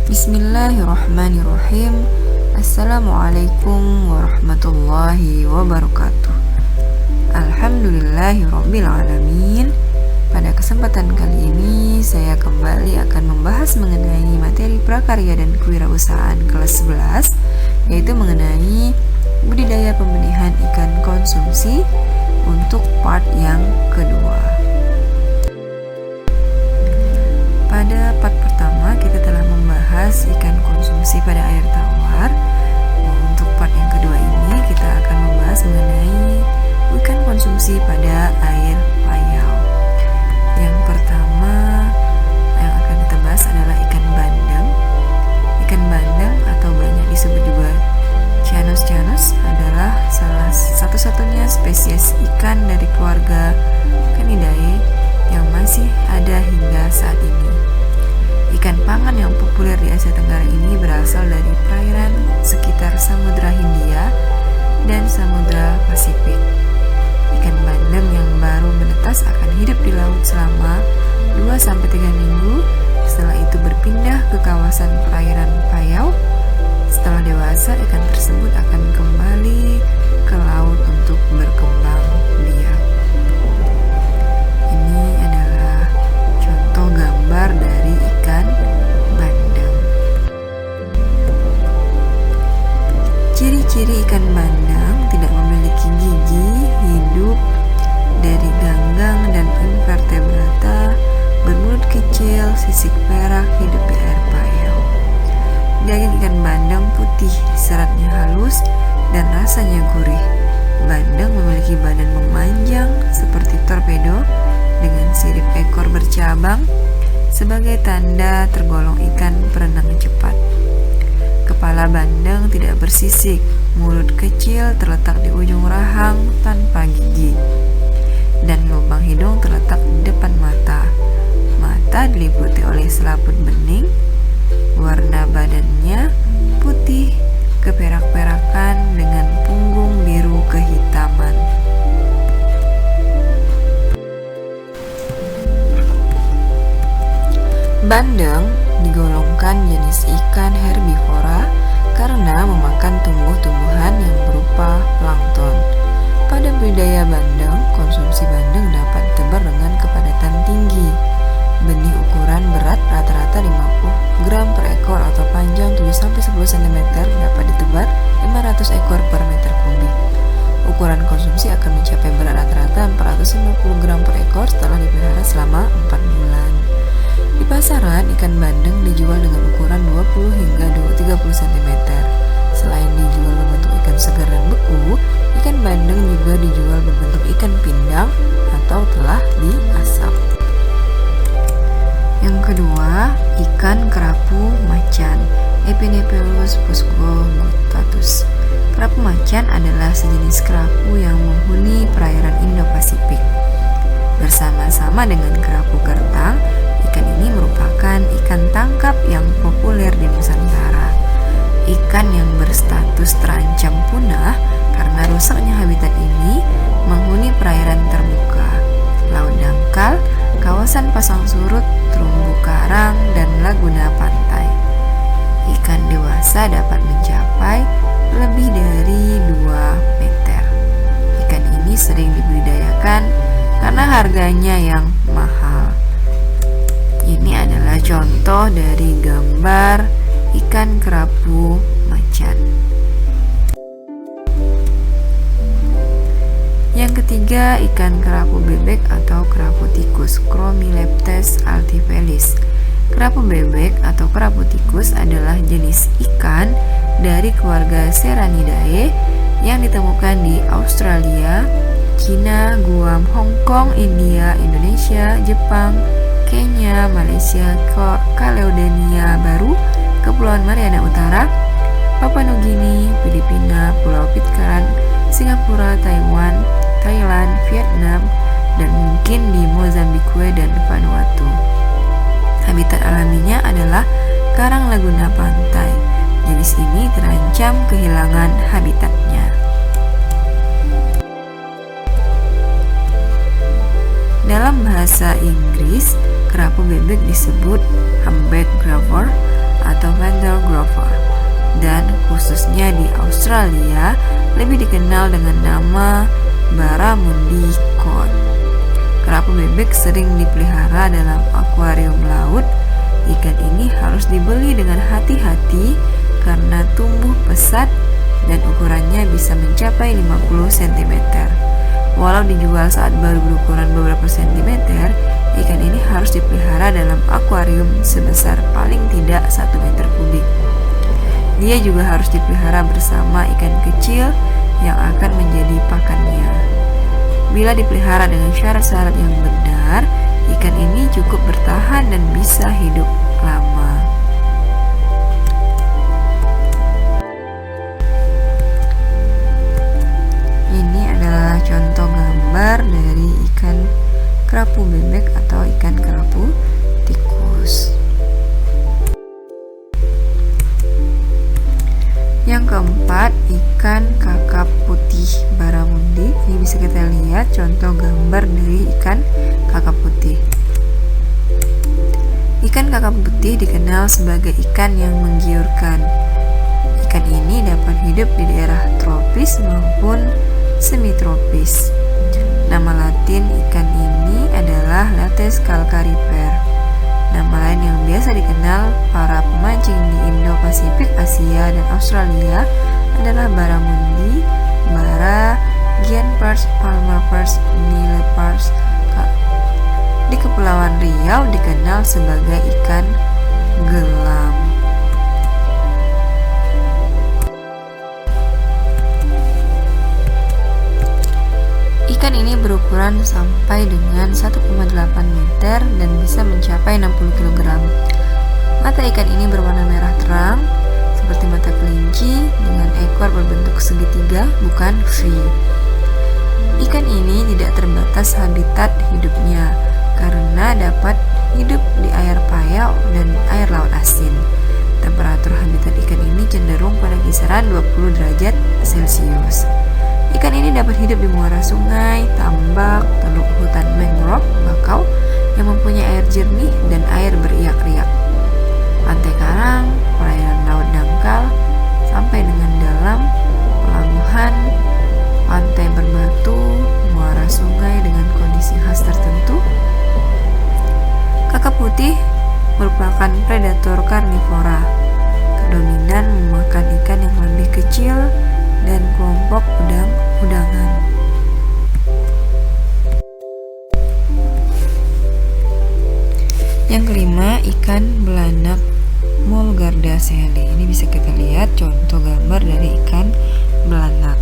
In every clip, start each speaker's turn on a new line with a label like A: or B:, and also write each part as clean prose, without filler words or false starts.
A: Bismillahirrahmanirrahim. Assalamualaikum warahmatullahi wabarakatuh. Alhamdulillahirrabbilalamin. Pada kesempatan kali ini saya kembali akan membahas mengenai materi prakarya dan kewirausahaan kelas 11, yaitu mengenai budidaya pembenihan ikan konsumsi untuk part yang kedua. Pada part pertama kita telah membahas ikan konsumsi pada air tawar. Untuk part yang kedua ini kita akan membahas mengenai ikan konsumsi pada air payau. Yang pertama yang akan kita bahas adalah ikan bandeng. Ikan bandeng atau banyak disebut juga Cyanus adalah salah satu-satunya spesies ikan dari keluarga Canidae yang masih ada hingga saat ini. Ikan pangan yang populer di Asia Tenggara ini berasal dari perairan sekitar Samudra Hindia dan Samudra Pasifik. Ikan bandeng yang baru menetas akan hidup di laut selama 2-3 minggu, setelah itu berpindah ke kawasan perairan payau. Setelah dewasa, ikan tersebut akan kembali ke laut untuk berkembang biak. Ini adalah contoh gambar dari ikan bandeng. Ciri-ciri ikan bandeng tidak memiliki gigi, hidup dari ganggang dan invertebrata, bermulut kecil, sisik perak, hidup di air payau. Daging ikan bandeng putih, seratnya halus, dan rasanya gurih. Bandeng memiliki badan memanjang seperti torpedo dengan sirip ekor bercabang sebagai tanda tergolong ikan perenang cepat. Kepala bandeng tidak bersisik, mulut kecil terletak di ujung rahang tanpa gigi, dan lubang hidung terletak di depan mata. Mata diliputi oleh selaput bening. Warna badannya putih keperak-perakan dengan punggung biru kehitaman. Bandeng digolongkan jenis ikan herbivora karena memakan tumbuh-tumbuhan yang berupa plankton. Pada budidaya bandeng, konsumsi bandeng dapat ditebar dengan kepadatan tinggi. Benih ukuran berat rata-rata 50 gram per ekor atau panjang 7-10 cm dapat ditebar 500 ekor per meter kubik. Ukuran konsumsi akan mencapai berat rata-rata 450 gram per ekor setelah dipelihara selama 4 bulan. Di pasaran, ikan bandeng dijual dengan ukuran 20 hingga 30 cm. Selain dijual berbentuk ikan segar dan beku, ikan bandeng juga dijual berbentuk ikan pindang atau telah diasap. Yang kedua, ikan kerapu macan, Epinephelus fuscoguttatus. Kerapu macan adalah sejenis kerapu yang menghuni perairan Indo-Pasifik. Bersama-sama dengan kerapu gertang, ikan ini merupakan ikan tangkap yang populer di Nusantara. Ikan yang berstatus terancam punah karena rusaknya habitat ini menghuni perairan terbuka, laut dangkal, kawasan pasang surut, terumbu karang, dan laguna pantai. Ikan dewasa dapat mencapai lebih dari 2 meter. Ikan ini sering dibudidayakan karena harganya yang mahal. Ini adalah contoh dari gambar ikan kerapu macan. Yang ketiga, ikan kerapu bebek atau kerapu tikus, Chromileptes altivelis. Kerapu bebek atau kerapu tikus adalah jenis ikan dari keluarga Serranidae yang ditemukan di Australia, Cina, Guam, Hong Kong, India, Indonesia, Jepang, Kenya, Malaysia, Kaledonia Baru, Kepulauan Mariana Utara, Papua Nugini, Filipina, Pulau Pitcairn, Singapura, Taiwan, Thailand, Vietnam, dan mungkin di Mozambikue dan Vanuatu. Habitat alaminya adalah karang laguna pantai. Jenis ini terancam kehilangan habitatnya. Dalam bahasa Inggris, kerapu bebek disebut humpback grabber atau Vander Grover, dan khususnya di Australia lebih dikenal dengan nama Barramundi cod. Kerapu bebek sering dipelihara dalam akuarium laut. Ikan ini harus dibeli dengan hati-hati karena tumbuh pesat dan ukurannya bisa mencapai 50 cm. Walau dijual saat baru berukuran beberapa sentimeter, ikan ini harus dipelihara dalam akuarium sebesar paling tidak 1 meter kubik. Dia juga harus dipelihara bersama ikan kecil yang akan menjadi pakannya. Bila dipelihara dengan syarat-syarat yang benar, ikan ini cukup bertahan dan bisa hidup lama. Ini adalah contoh gambar dari ikan kerapu bebek atau ikan kerapu tikus. Yang keempat, ikan kakap putih Barramundi. Ini bisa kita lihat contoh gambar dari ikan kakap putih. Ikan kakap putih dikenal sebagai ikan yang menggiurkan. Ikan ini dapat hidup di daerah tropis maupun semi-tropis. Nama latin ikan ini adalah Lates calcariper. Nama lain yang biasa dikenal para pemancing di Indo-Pasifik, Asia, dan Australia adalah Barramundi, Bara, Gienpers, Palmapers, Nilepers. Di Kepulauan Riau dikenal sebagai ikan gelam. Ikan ini berukuran sampai dengan 1,8 meter dan bisa mencapai 60 kg. Mata ikan ini berwarna merah terang seperti mata kelinci dengan ekor berbentuk segitiga, bukan V. Ikan ini tidak terbatas habitat hidupnya karena dapat hidup di air payau dan air laut asin. Temperatur habitat ikan ini cenderung pada kisaran 20 derajat Celcius. Ikan ini dapat hidup di muara sungai, tambak, teluk hutan mangrove, bakau yang mempunyai air jernih dan air beriak-riak. Pantai karang, perairan laut dangkal, sampai dengan dalam, pelabuhan, pantai berbatu, muara sungai dengan kondisi khas tertentu. Kakap putih merupakan predator karnivora, dominan memakan ikan yang lebih kecil dan kelompok udang-udangan. Yang kelima, ikan belanak Molgarda seli. Ini bisa kita lihat contoh gambar dari ikan belanak.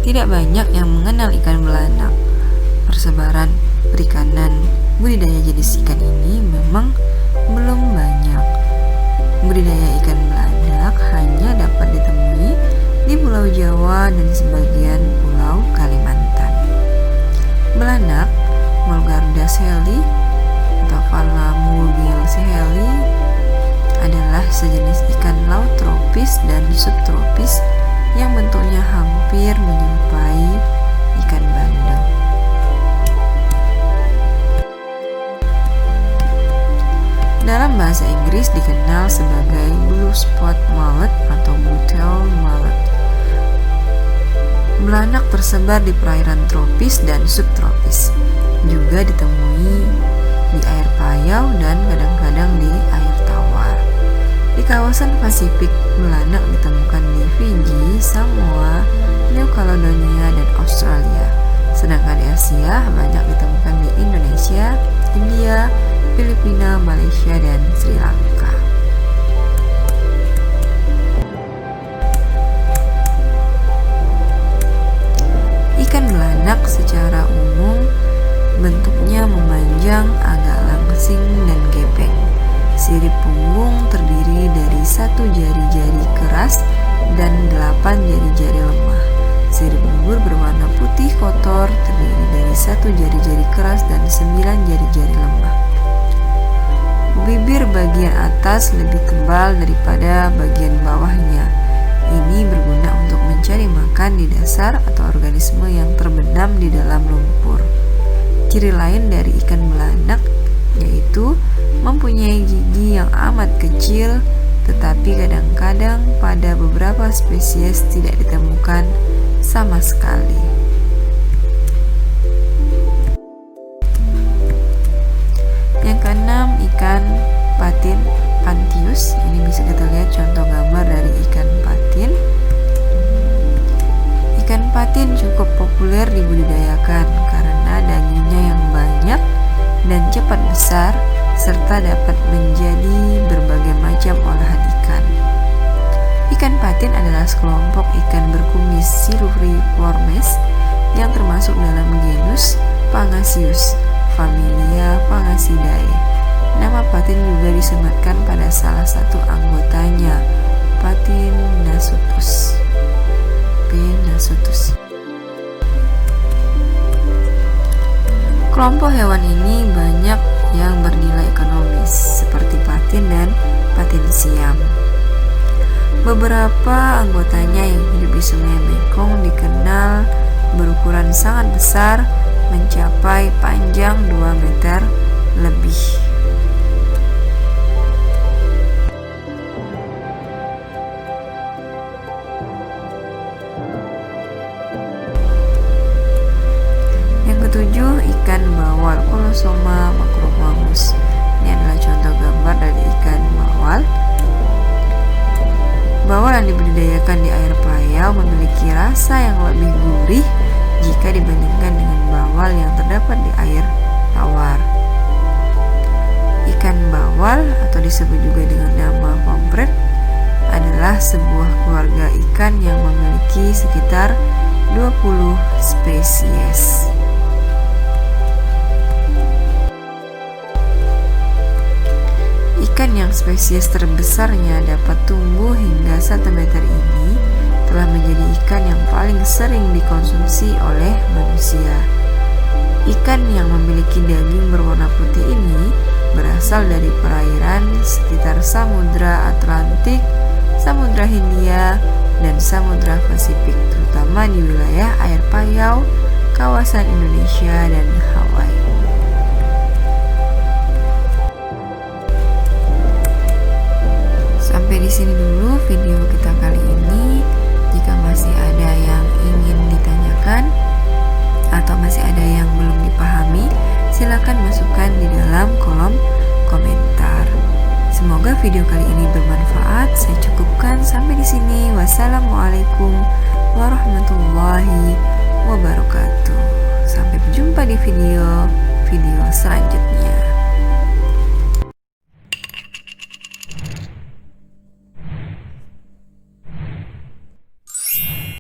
A: Tidak banyak yang mengenal ikan belanak. Persebaran perikanan budidaya jenis ikan ini memang belum banyak. Budidaya ikan belanak hanya dapat ditemui di Pulau Jawa dan sebagian Pulau Kalimantan. Belanak Molgarda seli atau Palamurgil seli adalah sejenis ikan laut tropis dan subtropis yang bentuknya hampir menyerupai ikan bandeng. Dalam bahasa Inggris dikenal sebagai blue spot mullet atau bluetail mullet. Belanak tersebar di perairan tropis dan subtropis. Juga ditemui di air payau dan kadang-kadang di air tawar. Di kawasan Pasifik, belanak ditemukan di Fiji, Samoa, New Caledonia, dan Australia. Sedangkan di Asia banyak ditemukan di Indonesia, India, Filipina, Malaysia, dan Sri Lanka. Ikan belanak secara umum bentuknya memanjang, agak langsing, dan gepeng. Sirip punggung terdiri dari 1 jari-jari keras dan 8 jari-jari lemah. Sirip bubur berwarna putih kotor terdiri dari 1 jari-jari keras dan 9 jari-jari lemah. Bibir bagian atas lebih tebal daripada bagian bawahnya. Ini berguna untuk mencari makan di dasar atau organisme yang terbenam di dalam lumpur. Ciri lain dari ikan belanak yaitu mempunyai gigi yang amat kecil, tetapi kadang-kadang pada beberapa spesies tidak ditemukan sama sekali. Yang keenam, ikan patin Panthius. Ini bisa kita lihat contoh gambar dari ikan patin. Ikan patin cukup populer dibudidayakan karena dagingnya yang banyak dan cepat besar, serta dapat menjadi berbagai macam olahan ikan. Ikan patin adalah sekelompok ikan berkumis Cirriformes yang termasuk dalam genus Pangasius, familia Pangasidae. Nama patin juga disematkan pada salah satu anggotanya, Patin nasutus. Kelompok hewan ini banyak yang bernilai ekonomis, seperti patin dan patin siam. Beberapa anggotanya yang hidup di Sungai Mekong dikenal berukuran sangat besar, mencapai panjang 2 meter lebih. Ketujuh, ikan bawal Colosoma macromamus. Ini adalah contoh gambar dari ikan bawal. Bawal yang dibudidayakan di air payau memiliki rasa yang lebih gurih jika dibandingkan dengan bawal yang terdapat di air tawar. Ikan bawal atau disebut juga dengan nama pomfret adalah sebuah keluarga ikan yang memiliki sekitar 20 spesies. Ikan yang spesies terbesarnya dapat tumbuh hingga 1 meter ini telah menjadi ikan yang paling sering dikonsumsi oleh manusia. Ikan yang memiliki daging berwarna putih ini berasal dari perairan sekitar Samudra Atlantik, Samudra Hindia, dan Samudra Pasifik, terutama di wilayah air payau, kawasan Indonesia, dan Hawaii. Sampai di sini dulu video kita kali ini. Jika masih ada yang ingin ditanyakan atau masih ada yang belum dipahami, silakan masukkan di dalam kolom komentar. Semoga video kali ini bermanfaat. Saya cukupkan sampai di sini. Wassalamualaikum warahmatullahi wabarakatuh. Sampai berjumpa di video selanjutnya.